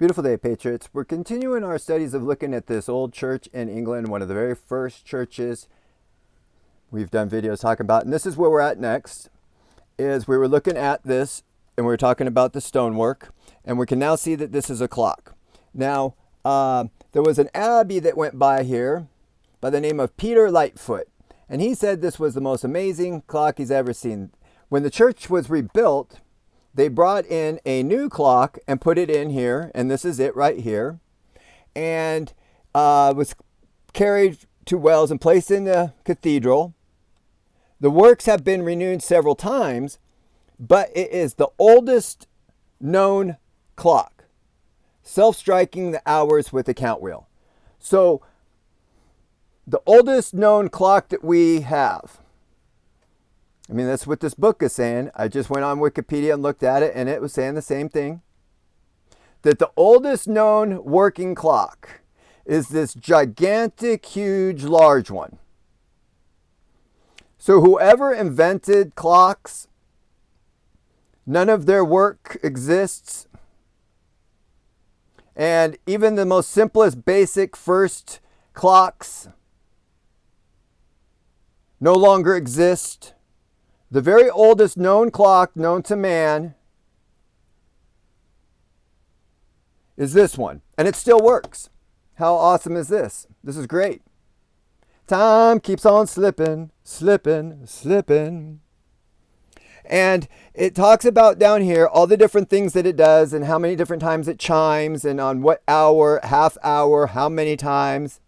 Beautiful day, Patriots. We're continuing our studies of looking at this old church in England, one of the very first churches we've done videos talking about. And this is where we're at next, is we were looking at this and we were talking about the stonework. And we can now see that this is a clock. Now, there was an abbey that went by here by the name of Peter Lightfoot. And he said this was the most amazing clock he's ever seen. When the church was rebuilt, they brought in a new clock and put it in here, and this is it right here, and was carried to Wales and placed in the cathedral. The works have been renewed several times, but it is the oldest known clock, self-striking the hours with a count wheel. So, the oldest known clock that we have. I mean, that's what this book is saying. I just went on Wikipedia and looked at it, and it was saying the same thing. That the oldest known working clock is this gigantic, huge, large one. So whoever invented clocks, none of their work exists. And even the most simplest, basic first clocks no longer exist. The very oldest known clock known to man is this one. And it still works. How awesome is this? This is great. Time keeps on slipping, slipping, slipping. And it talks about down here all the different things that it does and how many different times it chimes and on what hour, half hour, how many times.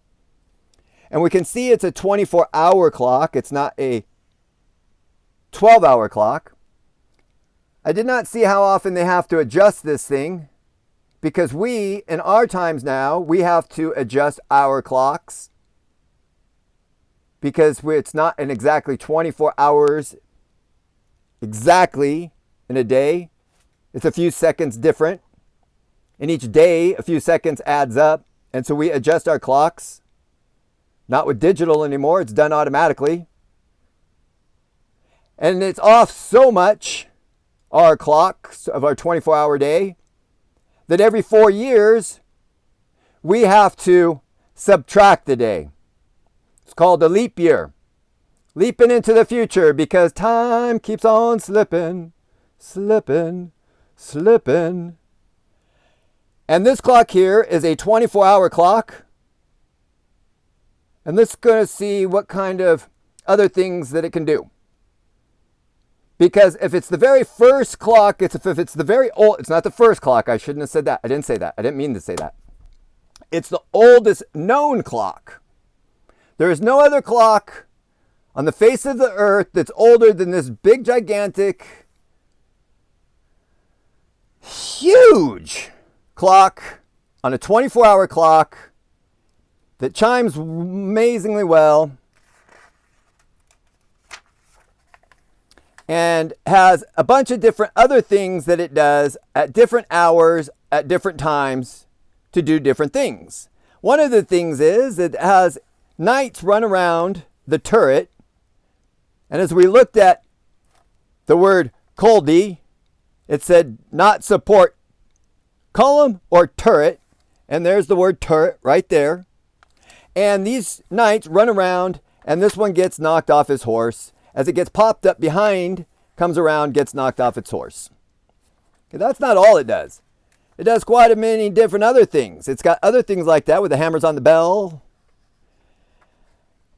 And we can see it's a 24-hour clock. It's not a 12-hour clock. I did not see how often they have to adjust this thing, because we, in our times now, we have to adjust our clocks because it's not in exactly 24 hours exactly in a day. It's a few seconds different. In each day, a few seconds adds up. And so we adjust our clocks. Not with digital anymore. It's done automatically. And it's off so much, our clocks of our 24-hour day, that every 4 years, we have to subtract the day. It's called a leap year. Leaping into the future because time keeps on slipping, slipping, slipping. And this clock here is a 24-hour clock. And let's go to see what kind of other things that it can do. Because if it's the very first clock, if it's the very old, it's not the first clock. I shouldn't have said that. I didn't say that. I didn't mean to say that. It's the oldest known clock. There is no other clock on the face of the earth that's older than this big, gigantic, huge clock on a 24-hour clock that chimes amazingly well. And has a bunch of different other things that it does at different hours, at different times, to do different things. One of the things is it has knights run around the turret. And as we looked at the word coldy, it said not support column or turret. And there's the word turret right there. And these knights run around, and this one gets knocked off his horse. As it gets popped up behind, comes around, gets knocked off its horse. Okay, that's not all it does. It does quite a many different other things. It's got other things like that with the hammers on the bell.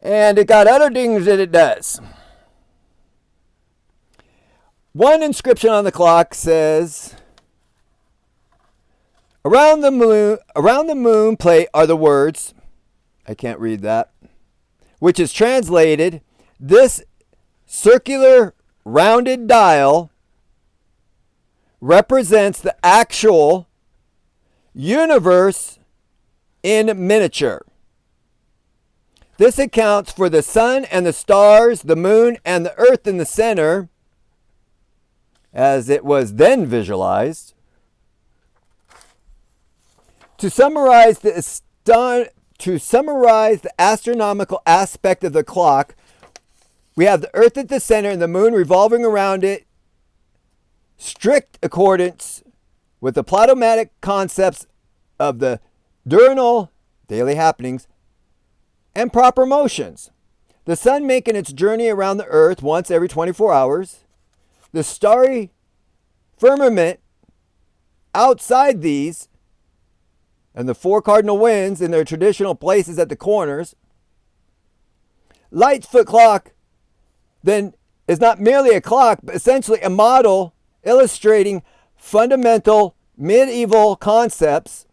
And it got other things that it does. One inscription on the clock says, around the moon plate are the words, I can't read that, which is translated, this circular rounded dial represents the actual universe in miniature. This accounts for the sun and the stars, the moon and the earth in the center, as it was then visualized. To summarize the astronomical aspect of the clock, we have the earth at the center and the moon revolving around it, strict accordance with the Ptolemaic concepts of the diurnal daily happenings and proper motions. The sun making its journey around the earth once every 24 hours. The starry firmament outside these, and the four cardinal winds in their traditional places at the corners. Light's foot clock then is not merely a clock, but essentially a model illustrating fundamental medieval concepts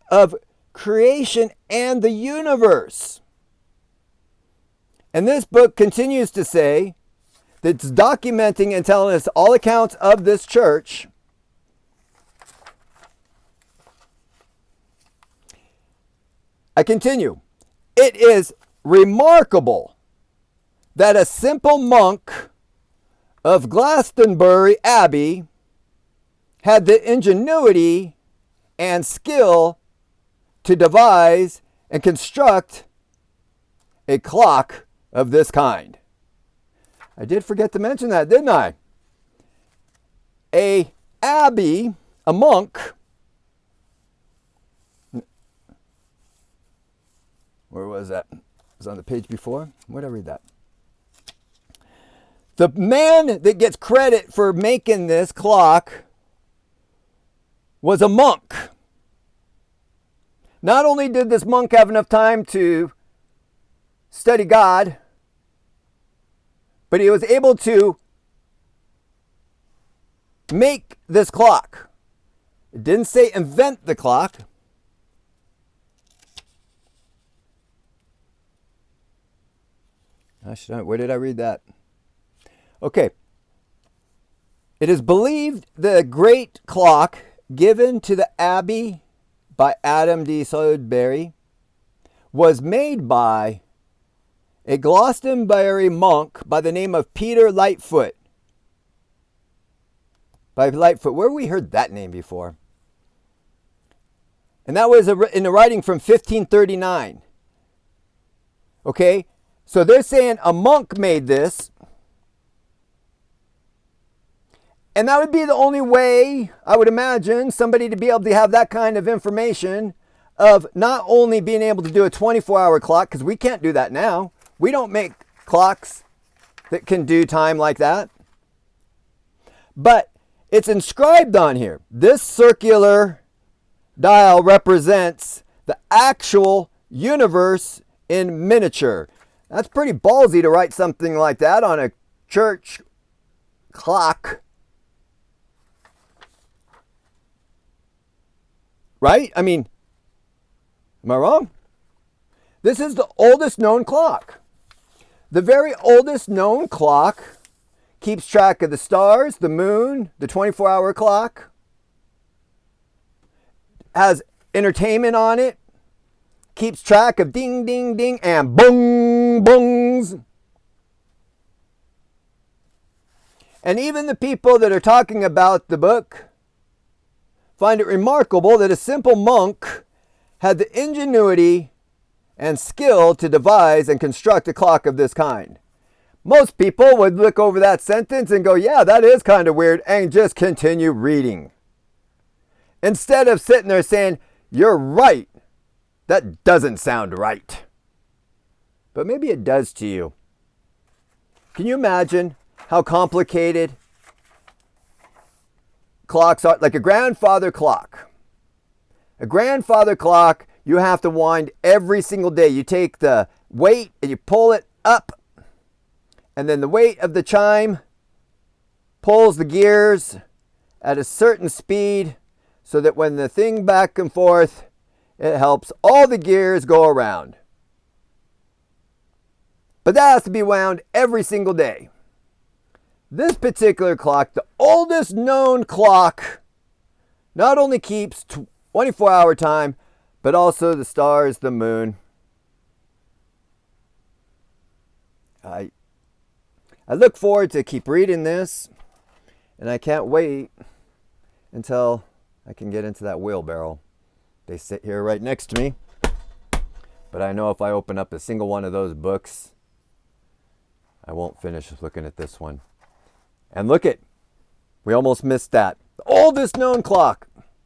of creation and the universe. And this book continues to say that it's documenting and telling us all accounts of this church. I continue. It is remarkable that a simple monk of Glastonbury Abbey had the ingenuity and skill to devise and construct a clock of this kind. I did forget to mention that, didn't I? A abbey, a monk. Where was that? It was on the page before. Where did I read that? The man that gets credit for making this clock was a monk. Not only did this monk have enough time to study God, but he was able to make this clock. It didn't say invent the clock. Where did I read that? Okay. It is believed the great clock given to the abbey by Adam de Sudbury was made by a Glastonbury monk by the name of Peter Lightfoot. By Lightfoot. Where have we heard that name before? And that was in the writing from 1539. Okay? So they're saying a monk made this. And that would be the only way, I would imagine, somebody to be able to have that kind of information of not only being able to do a 24-hour clock, because we can't do that now. We don't make clocks that can do time like that. But it's inscribed on here. This circular dial represents the actual universe in miniature. That's pretty ballsy to write something like that on a church clock. Right? I mean, am I wrong? This is the oldest known clock. The very oldest known clock keeps track of the stars, the moon, the 24-hour clock. Has entertainment on it. Keeps track of ding, ding, ding, and bong, bongs. And even the people that are talking about the book find it remarkable that a simple monk had the ingenuity and skill to devise and construct a clock of this kind. Most people would look over that sentence and go, yeah, that is kind of weird, and just continue reading. Instead of sitting there saying, you're right. That doesn't sound right. But maybe it does to you. Can you imagine how complicated clocks are? Like a grandfather clock. A grandfather clock, you have to wind every single day. You take the weight and you pull it up. And then the weight of the chime pulls the gears at a certain speed so that when the thing back and forth, it helps all the gears go around. But that has to be wound every single day. This particular clock, the oldest known clock, not only keeps 24-hour time, but also the stars, the moon. I look forward to keep reading this, and I can't wait until I can get into that wheelbarrow. They sit here right next to me, but I know if I open up a single one of those books, I won't finish looking at this one. And look we almost missed that. The oldest known clock.